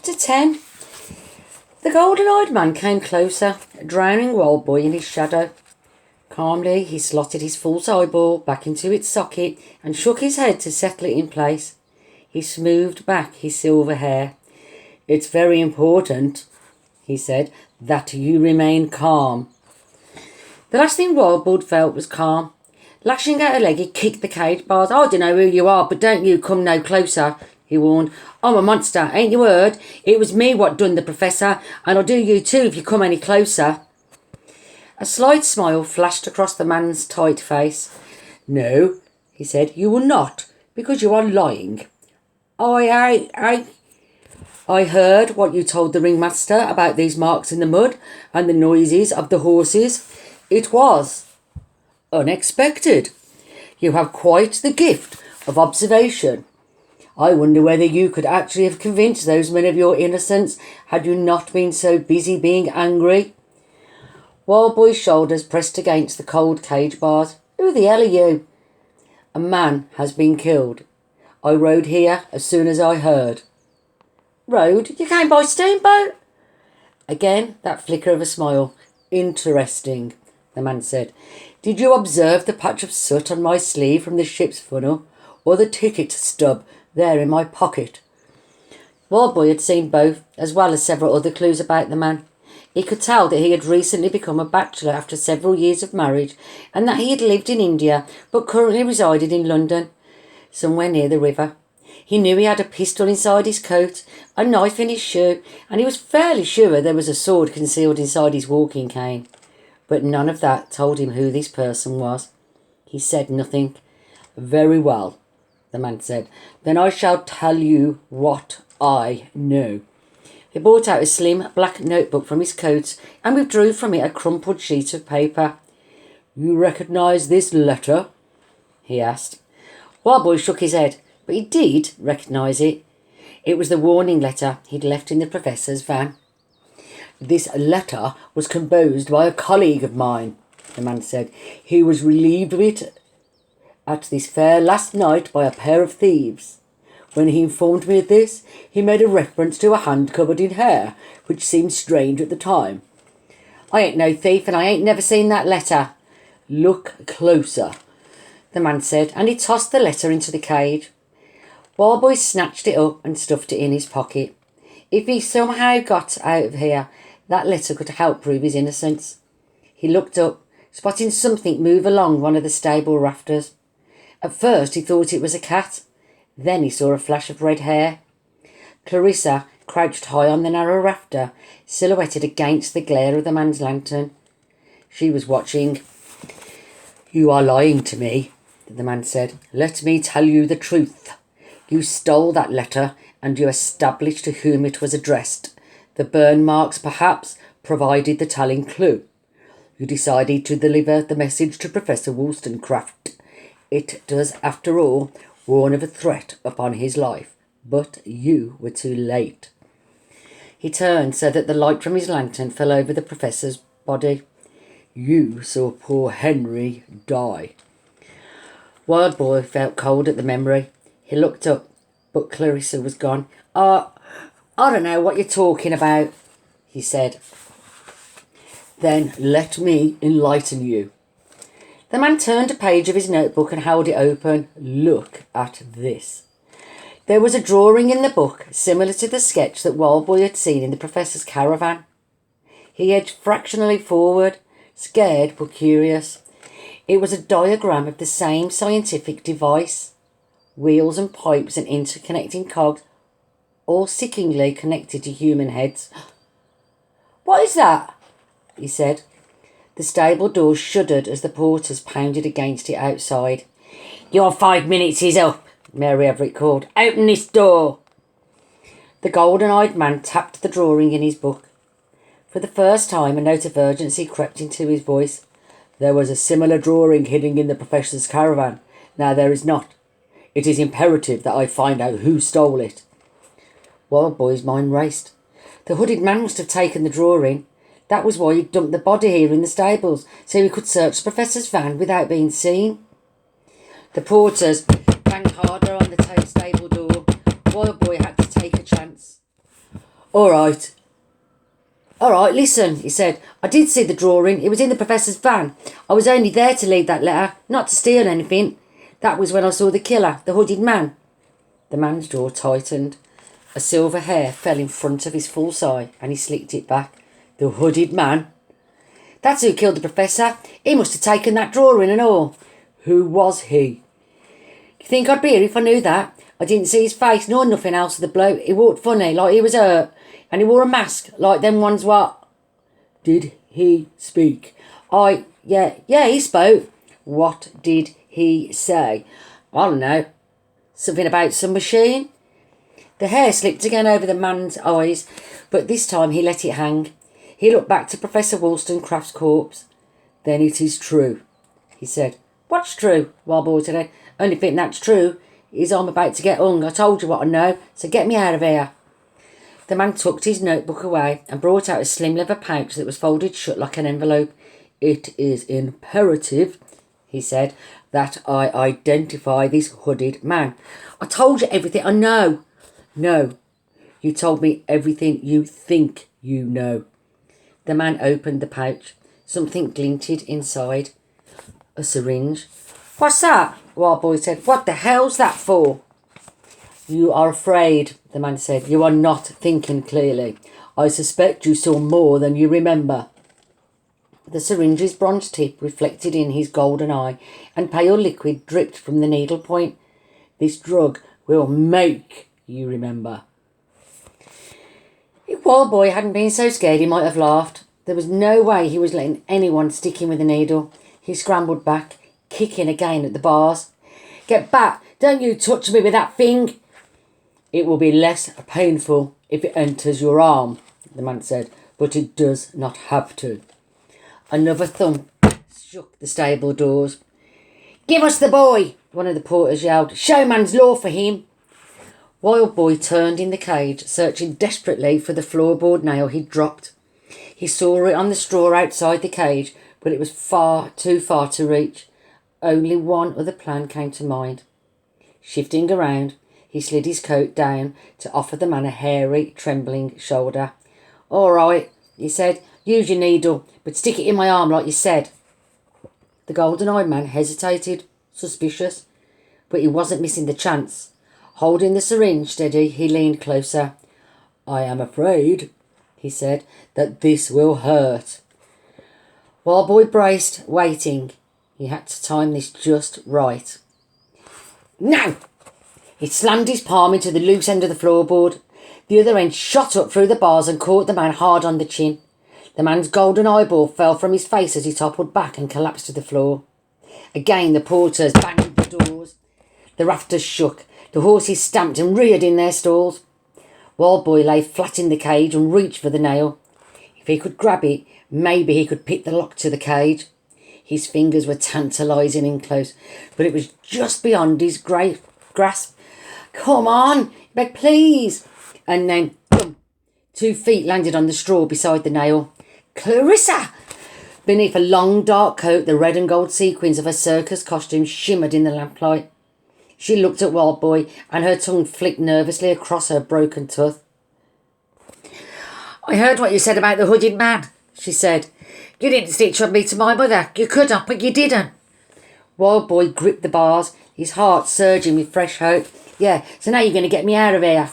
Chapter 10. The golden-eyed man came closer, drowning Wildboy in his shadow. Calmly, he slotted his false eyeball back into its socket and shook his head to settle it in place. He smoothed back his silver hair. "It's very important," he said, "that you remain calm." The last thing Wildboy felt was calm. Lashing out a leg, he kicked the cage bars. "I don't know who you are, but don't you come no closer," he warned. "I'm a monster, ain't you heard? It was me what done the professor, and I'll do you too if you come any closer." A slight smile flashed across the man's tight face. "No," he said, "you will not, because you are lying. I heard what you told the ringmaster about these marks in the mud and the noises of the horses. It was unexpected. You have quite the gift of observation. I wonder whether you could actually have convinced those men of your innocence had you not been so busy being angry." Wildboy's shoulders pressed against the cold cage bars. "Who the hell are you?" "A man has been killed. I rode here as soon as I heard." "Rode? You came by steamboat?" Again that flicker of a smile. "Interesting," the man said. "Did you observe the patch of soot on my sleeve from the ship's funnel, or the ticket stub there in my pocket?" Wildboy had seen both, as well as several other clues about the man. He could tell that he had recently become a bachelor after several years of marriage, and that he had lived in India but currently resided in London, somewhere near the river. He knew he had a pistol inside his coat, a knife in his shoe, and he was fairly sure there was a sword concealed inside his walking cane. But none of that told him who this person was. He said nothing. "Very well," the man said. "Then I shall tell you what I know." He brought out a slim black notebook from his coat and withdrew from it a crumpled sheet of paper. "You recognise this letter?" he asked. Wildboy shook his head, but he did recognise it. It was the warning letter he'd left in the professor's van. "This letter was composed by a colleague of mine," the man said. "He was relieved of it at this fair last night by a pair of thieves. When he informed me of this, he made a reference to a hand covered in hair, which seemed strange at the time." "I ain't no thief, and I ain't never seen that letter." "Look closer," the man said, and he tossed the letter into the cage. Wildboy snatched it up and stuffed it in his pocket. If he somehow got out of here, that letter could help prove his innocence. He looked up, spotting something move along one of the stable rafters. At first he thought it was a cat. Then he saw a flash of red hair. Clarissa crouched high on the narrow rafter, silhouetted against the glare of the man's lantern. She was watching. "You are lying to me," the man said. "Let me tell you the truth. You stole that letter, and you established to whom it was addressed. The burn marks, perhaps, provided the telling clue. You decided to deliver the message to Professor Wollstonecraft. It does, after all, warn of a threat upon his life, but you were too late." He turned so that the light from his lantern fell over the professor's body. "You saw poor Henry die." Wildboy felt cold at the memory. He looked up, but Clarissa was gone. I don't know what you're talking about," he said. "Then let me enlighten you." The man turned a page of his notebook and held it open. "Look at this." There was a drawing in the book similar to the sketch that Wildboy had seen in the professor's caravan. He edged fractionally forward, scared but curious. It was a diagram of the same scientific device. Wheels and pipes and interconnecting cogs, all sickeningly connected to human heads. "What is that?" he said. The stable door shuddered as the porters pounded against it outside. "Your 5 minutes is up," Mary Everett called. "Open this door." The golden-eyed man tapped the drawing in his book. For the first time, a note of urgency crept into his voice. "There was a similar drawing hidden in the professor's caravan. Now there is not. It is imperative that I find out who stole it." Wildboy's mind raced. The hooded man must have taken the drawing. That was why he'd dumped the body here in the stables, so he could search the professor's van without being seen. The porters banged harder on the stable door. Wildboy had to take a chance. All right. All right, listen, he said. I did see the drawing. It was in the professor's van. I was only there to leave that letter, not to steal anything. That was when I saw the killer, the hooded man. The man's jaw tightened. A silver hair fell in front of his false eye and he slicked it back. The hooded man? That's who killed the professor. He must have taken that drawing and all. Who was he? You think I'd be here if I knew that? I didn't see his face nor nothing else of the bloke. He walked funny, like he was hurt. And he wore a mask, like them ones what? Did he speak? Yeah, he spoke. What did he say? I don't know. Something about some machine? The hair slipped again over the man's eyes, but this time he let it hang. He looked back to Professor Wollstonecraft's corpse. Then it is true, he said. What's true? Wildboy said. Only thing that's true is I'm about to get hung. I told you what I know, so get me out of here. The man tucked his notebook away and brought out a slim leather pouch that was folded shut like an envelope. It is imperative, he said, that I identify this hooded man. I told you everything I know. No, you told me everything you think you know. The man opened the pouch. Something glinted inside. A syringe. What's that? Wildboy said. What the hell's that for? You are afraid, the man said. You are not thinking clearly. I suspect you saw more than you remember. The syringe's bronze tip reflected in his golden eye, and pale liquid dripped from the needle point. This drug will make you remember. If Wildboy hadn't been so scared, he might have laughed. There was no way he was letting anyone stick him with a needle. He scrambled back, kicking again at the bars. Get back! Don't you touch me with that thing! It will be less painful if it enters your arm, the man said, but it does not have to. Another thump shook the stable doors. Give us the boy, one of the porters yelled. Showman's law for him. Wildboy turned in the cage, searching desperately for the floorboard nail he'd dropped. He saw it on the straw outside the cage, but it was too far to reach. Only one other plan came to mind. Shifting around, he slid his coat down to offer the man a hairy, trembling shoulder. All right, he said. Use your needle, but stick it in my arm like you said. The golden-eyed man hesitated, suspicious, but he wasn't missing the chance. Holding the syringe steady, he leaned closer. I am afraid, he said, that this will hurt. Wildboy braced, waiting. He had to time this just right. Now! He slammed his palm into the loose end of the floorboard. The other end shot up through the bars and caught the man hard on the chin. The man's golden eyeball fell from his face as he toppled back and collapsed to the floor. Again the porters banged the doors. The rafters shook. The horses stamped and reared in their stalls. Wildboy lay flat in the cage and reached for the nail. If he could grab it, maybe he could pick the lock to the cage. His fingers were tantalising and close, but it was just beyond his grasp. Come on, beg please. And then, boom, 2 feet landed on the straw beside the nail. Clarissa! Beneath a long dark coat, the red and gold sequins of her circus costume shimmered in the lamplight. She looked at Wildboy and her tongue flicked nervously across her broken tooth. I heard what you said about the hooded man, she said. You didn't stitch on me to my mother. You could have, but you didn't. Wildboy gripped the bars, his heart surging with fresh hope. Yeah, so now you're going to get me out of here.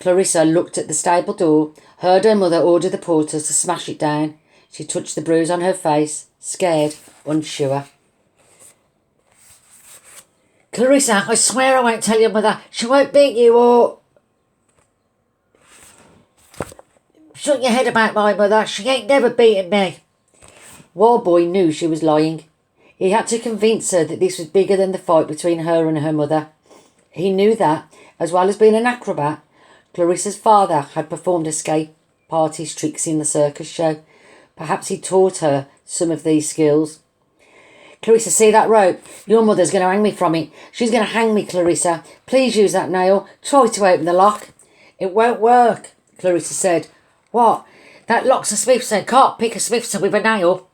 Clarissa looked at the stable door, heard her mother order the porters to smash it down. She touched the bruise on her face, scared, unsure. Clarissa, I swear I won't tell your mother. She won't beat you or... Shut your head about my mother. She ain't never beaten me. Wildboy knew she was lying. He had to convince her that this was bigger than the fight between her and her mother. He knew that, as well as being an acrobat, Clarissa's father had performed escape parties tricks in the circus show. Perhaps he taught her some of these skills. Clarissa, see that rope? Your mother's going to hang me from it. She's going to hang me, Clarissa. Please use that nail. Try to open the lock. It won't work, Clarissa said. What? That lock's a Smithson. Can't pick a Smithson with a nail.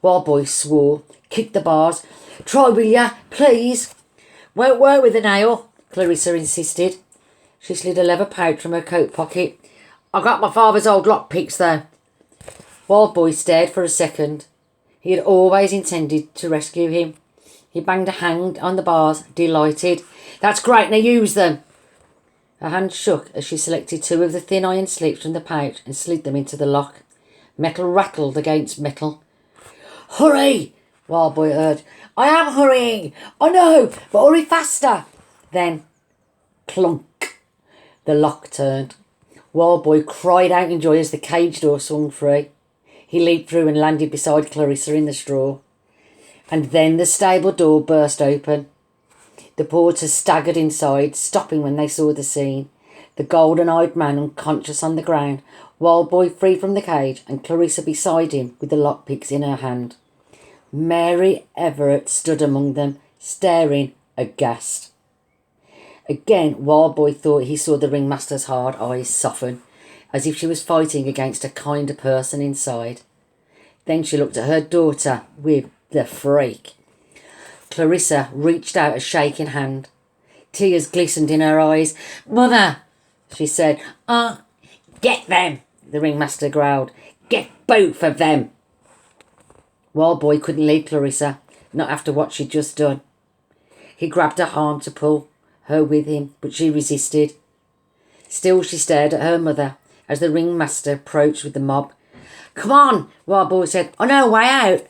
Wildboy swore, kicked the bars. Try, will ya? Please. Won't work with a nail, Clarissa insisted. She slid a leather pouch from her coat pocket. I got my father's old lockpicks though. Wild Boy stared for a second. He had always intended to rescue him. He banged a hand on the bars, delighted. That's great, now use them. Her hand shook as she selected 2 of the thin iron slips from the pouch and slid them into the lock. Metal rattled against metal. Hurry! Wild Boy urged. I am hurrying. I know, but hurry faster. Then, clunk. The lock turned. Wild Boy cried out in joy as the cage door swung free. He leaped through and landed beside Clarissa in the straw. And then the stable door burst open. The porters staggered inside, stopping when they saw the scene. The golden-eyed man unconscious on the ground, Wild Boy free from the cage, and Clarissa beside him with the lockpicks in her hand. Mary Everett stood among them, staring aghast. Again, Wild Boy thought he saw the ringmaster's hard eyes soften, as if she was fighting against a kinder person inside. Then she looked at her daughter with the freak. Clarissa reached out a shaking hand. Tears glistened in her eyes. Mother, she said. Get them, the ringmaster growled. Get both of them. Wild Boy couldn't leave Clarissa, not after what she'd just done. He grabbed her arm to pull her with him, but she resisted. Still she stared at her mother as the ringmaster approached with the mob. Come on, Wild Boy said. I know a way out.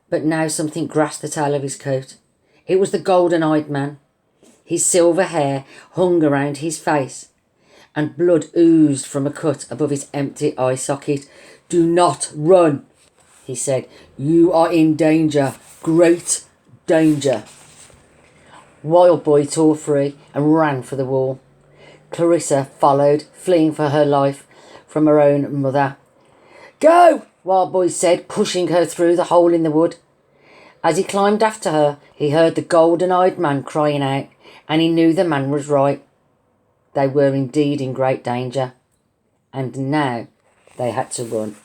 But now something grasped the tail of his coat. It was the golden-eyed man. His silver hair hung around his face, and blood oozed from a cut above his empty eye socket. Do not run, he said. You are in danger, great danger. Wild Boy tore free and ran for the wall. Clarissa followed, fleeing for her life from her own mother. Go, Wild Boy said, pushing her through the hole in the wood. As he climbed after her, he heard the golden-eyed man crying out, and he knew the man was right. They were indeed in great danger, and now they had to run.